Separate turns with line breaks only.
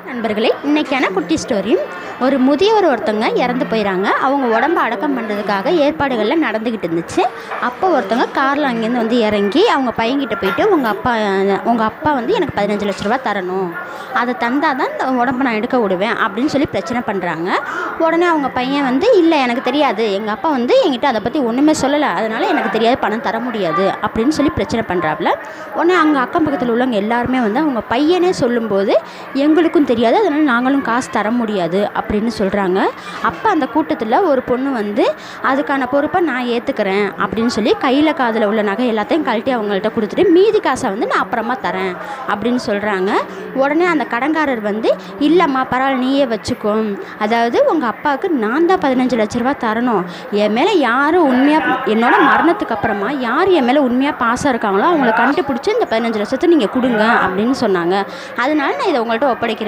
நண்பர்களே, இன்னைக்கான குட்டி ஸ்டோரி. ஒரு முதியவர் ஒருத்தவங்க இறந்து போயிறாங்க. அவங்க உடம்ப அடக்கம் பண்ணுறதுக்காக ஏற்பாடுகள்லாம் நடந்துக்கிட்டு இருந்துச்சு. அப்போ ஒருத்தவங்க காரில் அங்கேருந்து வந்து இறங்கி அவங்க பையன்கிட்ட போயிட்டு, உங்கள் அப்பா வந்து எனக்கு 15 லட்ச ரூபா தரணும், அதை தந்தால் தான் இந்த உடம்பை நான் எடுக்க விடுவேன் அப்படின்னு சொல்லி பிரச்சனை பண்ணுறாங்க. உடனே அவங்க பையன் வந்து, இல்லை எனக்கு தெரியாது, எங்கள் அப்பா வந்து என்கிட்ட அதை பற்றி ஒன்றுமே சொல்லலை, அதனால் எனக்கு தெரியாது, பணம் தர முடியாது அப்படின்னு சொல்லி பிரச்சனை பண்ணுறாப்புல. உடனே அங்கே அக்கம் பக்கத்தில் உள்ளவங்க எல்லாருமே வந்து அவங்க பையனே சொல்லும்போது, எங்களுக்கும் தெரியாது, அதனால் நாங்களும் காசு தர முடியாது அப்படின்னு சொல்கிறாங்க. அப்போ அந்த கூட்டத்தில் ஒரு பொண்ணு வந்து, அதுக்கான பொறுப்பை நான் ஏற்றுக்கிறேன் அப்படின்னு சொல்லி கையில் காதில் உள்ள நகை எல்லாத்தையும் கழட்டி அவங்கள்ட்ட கொடுத்துட்டு, மீதி காசை வந்து நான் அப்புறமா தரேன் அப்படின்னு சொல்கிறாங்க. உடனே அந்த கடன்காரர் வந்து, இல்லைம்மா பரவாயில்ல நீயே வச்சுக்கோ, அதாவது உங்கள் அப்பாவுக்கு நான் தான் 15 லட்ச ரூபா தரணும், என் மேலே யார் உண்மையாக என்னோட மரணத்துக்கு அப்புறமா யார் என் மேலே உண்மையாக பாசம் இருக்காங்களோ அவங்கள கண்டுபிடிச்சி இந்த 15 லட்சத்தை நீங்கள் கொடுங்க அப்படின்னு சொன்னாங்க. அதனால நான் இதை உங்கள்கிட்ட ஒப்படைக்கிறேன்